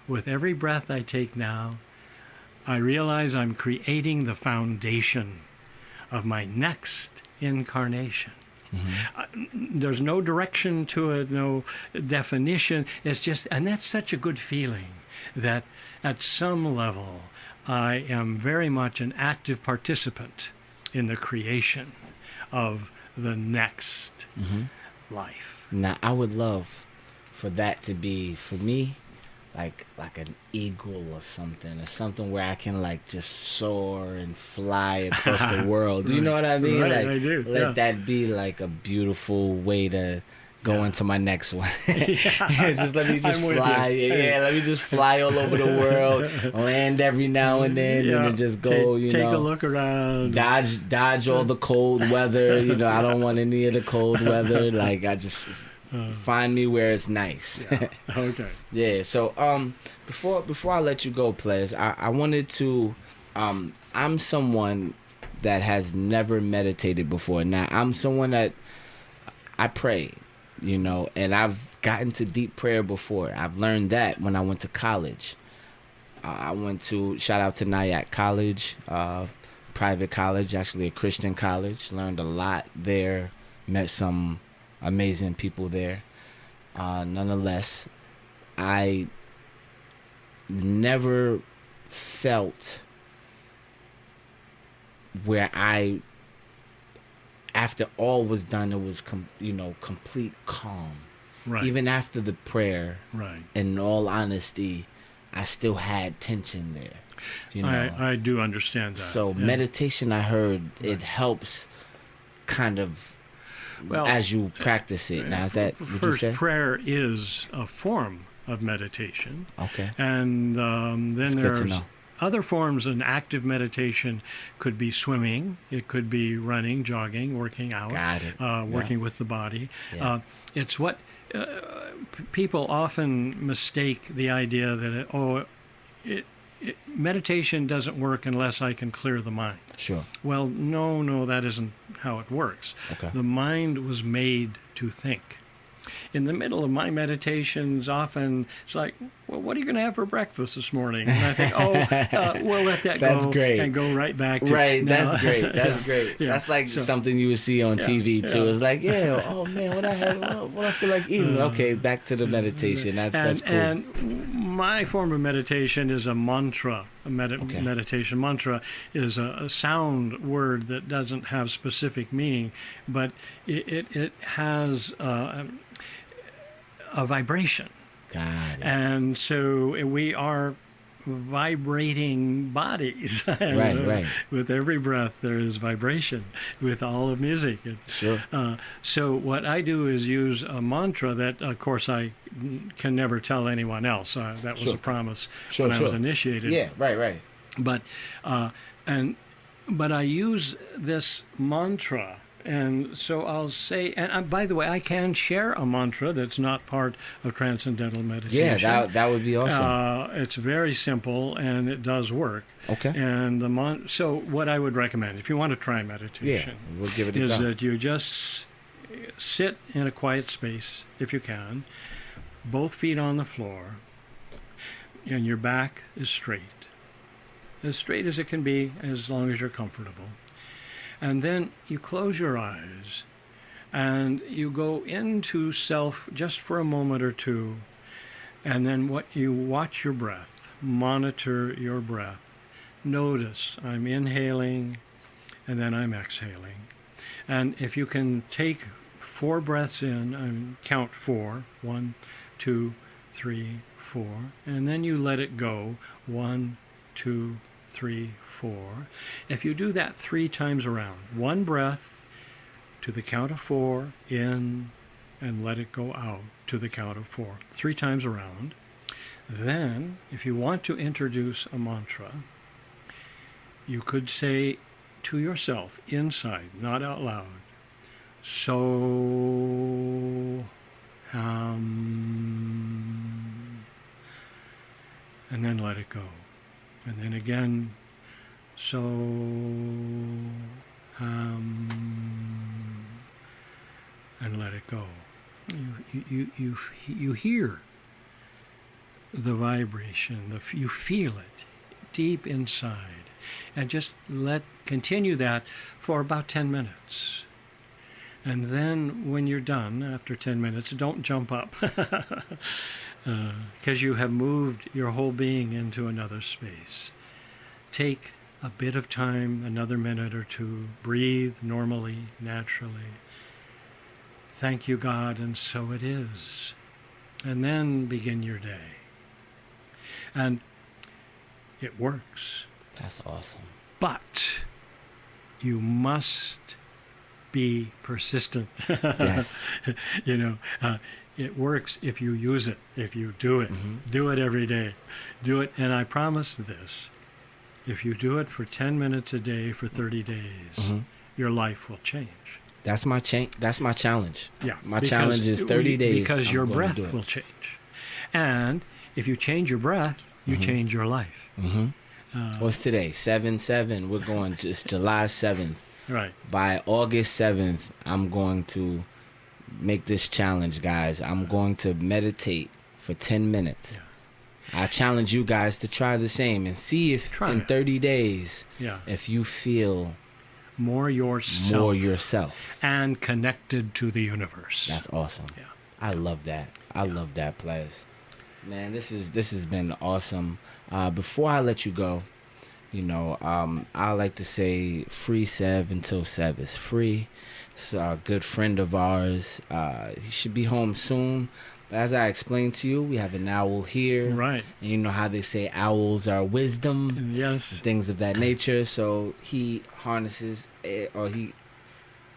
B: with every breath I take now, I realize I'm creating the foundation of my next incarnation. There's no direction to it, no definition. It's just, and that's such a good feeling that at some level I am very much an active participant in the creation of the next life.
A: Now, I would love for that to be, for me, like an eagle or something where I can like just soar and fly across the world. Do you know what I mean?
B: Right,
A: like,
B: I do.
A: Let that be like a beautiful way to go into my next one. Just let me just fly. Yeah, let me just fly all over the world, land every now and then, and then just go.
B: Take a look around.
A: Dodge all the cold weather. I don't want any of the cold weather. Like I just. Find me where it's nice.
B: Okay.
A: Yeah. So before I let you go, players, I wanted to I'm someone that has never meditated before. Now I'm someone that I pray, and I've gotten to deep prayer before. I've learned that when I went to college. I went to shout out to Nyack College, private college, actually a Christian college. Learned a lot there. Met some amazing people there. Nonetheless, I never felt where after all was done, it was complete calm.
B: Right.
A: Even after the prayer,
B: right.
A: In all honesty, I still had tension there.
B: I do understand that.
A: So meditation, I heard it helps kind of. Well, as you practice it. Now, is that what
B: first,
A: you say? Prayer
B: is a form of meditation.
A: Okay.
B: And then there's other forms. An active meditation could be swimming. It could be running, jogging, working out.
A: Got it.
B: Working with the body.
A: Yeah.
B: It's what people often mistake the idea that, meditation doesn't work unless I can clear the mind.
A: Sure.
B: Well, no, that isn't how it works.
A: Okay.
B: The mind was made to think. In the middle of my meditations, often it's like, well, what are you going to have for breakfast this morning? And I think, we'll let that go.
A: That's great.
B: And go right back to
A: right.
B: Now.
A: That's great. That's great.
B: Yeah.
A: That's like something you would see on TV too. It's like, oh man, what I feel like eating. Okay, back to the meditation. That's cool.
B: And my form of meditation is a mantra. Meditation mantra is a sound word that doesn't have specific meaning, but it has a vibration.
A: Got it.
B: And so we are vibrating bodies.
A: Right.
B: With every breath, there is vibration with all of music.
A: Sure.
B: So what I do is use a mantra that, of course, I can never tell anyone else. That was a promise when I was initiated.
A: Yeah, right.
B: But I use this mantra. And so I'll say, and by the way, I can share a mantra that's not part of transcendental meditation.
A: Yeah, that would be awesome.
B: It's very simple, and it does work.
A: Okay.
B: And so what I would recommend, if you want to try meditation,
A: we'll give it a
B: is
A: go.
B: that you just sit in a quiet space, if you can, both feet on the floor, and your back is straight as it can be, as long as you're comfortable. And then you close your eyes and you go into self just for a moment or two, And then what you watch your breath, monitor your breath. Notice I'm inhaling and then I'm exhaling. And if you can take 4 breaths in and count 4, 1, 2, 3, 4, and then you let it go, 1, 2, 3, 4. If you do that 3 times around, 1 breath to the count of 4 in and let it go out to the count of 4, 3 times around. Then, if you want to introduce a mantra, you could say to yourself inside, not out loud, so and then let it go. And then again, so and let it go. You hear the vibration, you feel it deep inside, and just continue that for about 10 minutes. And then when you're done, after 10 minutes, don't jump up, because you have moved your whole being into another space. Take a bit of time, another minute or two, breathe normally, naturally. Thank you, God, and so it is. And then begin your day. And it works.
A: That's awesome.
B: But you must be persistent.
A: Yes.
B: It works if you use it, if you do it.
A: Mm-hmm.
B: Do it every day. Do it, and I promise this. If you do it for 10 minutes a day for 30 days,
A: mm-hmm.
B: your life will change.
A: That's my challenge.
B: Yeah.
A: My challenge is 30 days.
B: Because your breath will change. And if you change your breath, you
A: mm-hmm.
B: change your life.
A: Mm-hmm. What's today? 7/7. We're going just July 7th.
B: Right.
A: By August 7th, I'm going to make this challenge, guys. I'm going to meditate for 10 minutes. Yeah. I challenge you guys to try the same and see if in 30 days, if you feel
B: more yourself and connected to the universe.
A: That's awesome. Yeah. I love that. I love that, players. Man, this has been awesome. Before I let you go, I like to say free Sev until Sev is free. It's a good friend of ours. He should be home soon. But as I explained to you, we have an owl here.
B: Right.
A: And you know how they say owls are wisdom.
B: Yes.
A: And things of that nature. So he harnesses or he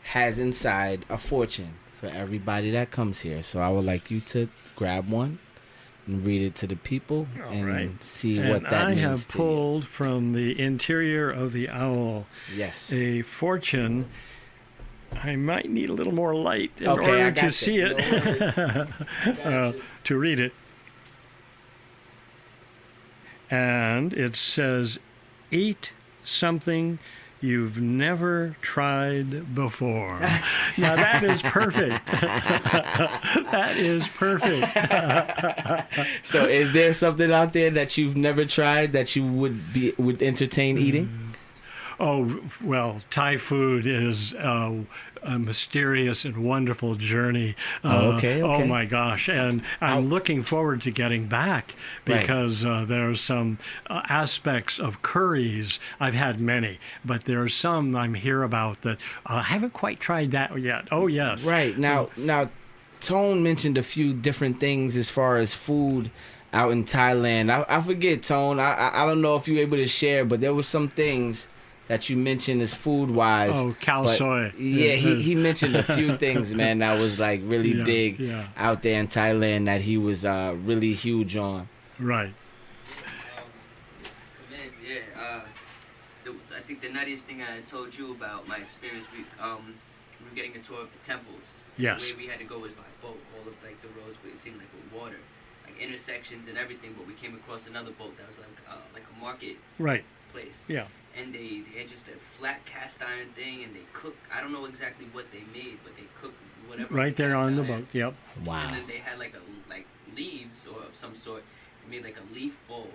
A: has inside a fortune for everybody that comes here. So I would like you to grab one and read it to the people see what that means to you. I have
B: pulled from the interior of the owl a fortune. I might need a little more light in order to see it, to read it. And it says, eat something you've never tried before. Now that is perfect. That is perfect.
A: So is there something out there that you've never tried that you would entertain eating?
B: Oh, well, Thai food is a mysterious and wonderful journey.
A: Okay.
B: Oh, my gosh. And I'm looking forward to getting back because there are some aspects of curries. I've had many, but there are some I'm here about that I haven't quite tried that yet. Oh, yes.
A: Right. Now, Tone mentioned a few different things as far as food out in Thailand. I forget, Tone. I don't know if you were able to share, but there were some things that you mentioned as food-wise.
B: Oh, khao soi.
A: Yeah, he mentioned a few things, man, that was like really big out there in Thailand that he was really huge on.
B: Right.
C: I think the nuttiest thing I told you about my experience, we were getting a tour of the temples.
B: Yes.
C: The way we had to go was by boat. All of like the roads, it seemed like with water, like intersections and everything. But we came across another boat that was like a market place.
B: Yeah.
C: And they had just a flat cast iron thing, and they cooked. I don't know exactly what they made, but they cooked whatever.
B: Right there on the boat. Yep.
A: Wow.
C: And then they had like leaves or of some sort. They made like a leaf bowl,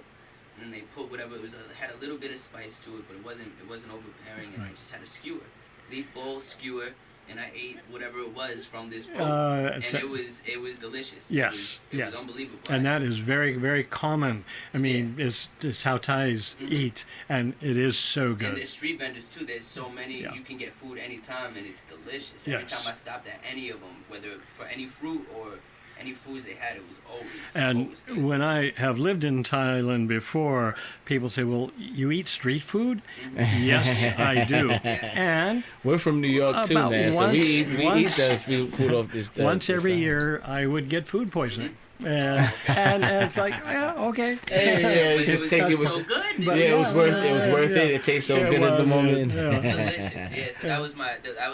C: and then they put whatever it was. Had a little bit of spice to it, but it wasn't overbearing. And I just had a skewer, leaf bowl, skewer, and I ate whatever it was from this boat, and it was delicious.
B: Yes,
C: it was unbelievable.
B: And that is very, very common. I mean, it's how Thais eat, and it is so good.
C: And there's street vendors too. There's so many. You can get food anytime, and it's delicious. Every time I stopped at any of them, whether for any fruit or any foods they had, it was always good.
B: When I have lived in Thailand before, people say, well, you eat street food? Yes, I do. And
A: we're from New York too, man. So we eat the food off this stuff.
B: Once every year, I would get food poisoning. And it's like, yeah, okay.
A: Hey, just take it.
C: So good.
A: But it was worth it. It tastes so good at the moment.
C: Delicious. Yeah. So that was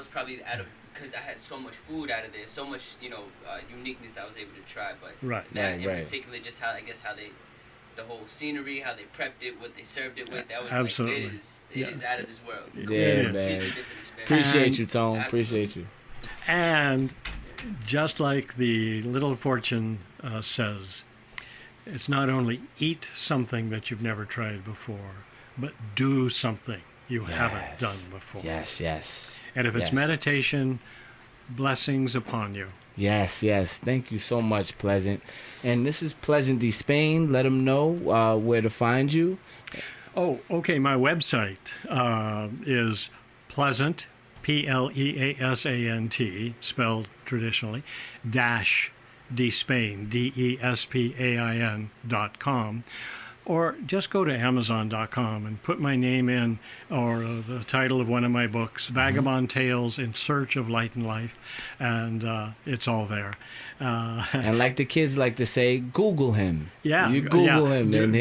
C: probably because I had so much food out of there, so much uniqueness I was able to try. But in particular, just how the whole scenery, how they prepped it, what they served it with, that was
B: absolutely.
C: Like it is out of this world.
A: Yeah, man. Appreciate you, Tone.
C: Absolutely.
A: Appreciate you.
B: And just like the Little Fortune says, it's not only eat something that you've never tried before, but do something you haven't done before.
A: Yes.
B: And if it's meditation, blessings upon you.
A: Yes. Thank you so much, Pleasant. And this is Pleasant DeSpain. Let them know where to find you.
B: Oh, okay. My website is Pleasant, Pleasant, spelled traditionally, -DeSpain, DESPAIN.com. Or just go to Amazon.com and put my name in, or the title of one of my books, Vagabond Tales in Search of Light and Life, and it's all there.
A: And like the kids like to say, Google him.
B: Yeah.
A: You Google him and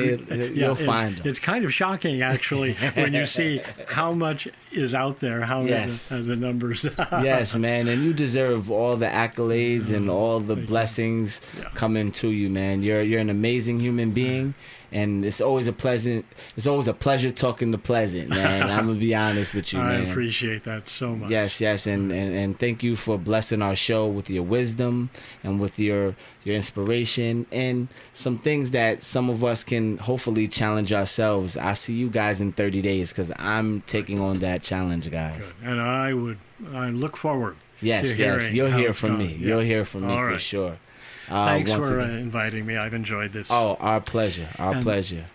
A: you'll find him.
B: It's kind of shocking, actually, when you see how much is out there, how the numbers.
A: Yes, man, and you deserve all the accolades and all the blessings coming to you, man. You're an amazing human being. And it's always a pleasure talking to Pleasant, man. I'm gonna be honest with you, man.
B: I appreciate that so much.
A: Yes, and thank you for blessing our show with your wisdom and with your inspiration and some things that some of us can hopefully challenge ourselves. I see you guys in 30 days because I'm taking on that challenge, guys.
B: Good. And I look forward.
A: Yes, you'll hear from me. You'll hear from me for sure.
B: Thanks for inviting me. I've enjoyed this.
A: Oh, our pleasure. Pleasure.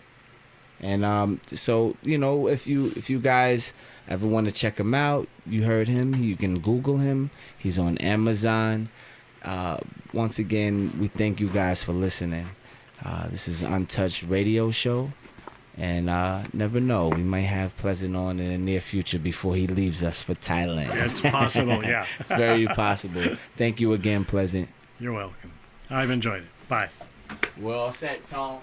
A: And so, if you guys ever want to check him out, you heard him. You can Google him. He's on Amazon. Once again, we thank you guys for listening. This is Untouched Radio Show. And never know, we might have Pleasant on in the near future before he leaves us for Thailand.
B: It's possible, yeah.
A: It's very possible. Thank you again, Pleasant.
B: You're welcome. I've enjoyed it. Bye.
A: We're all set, Tom.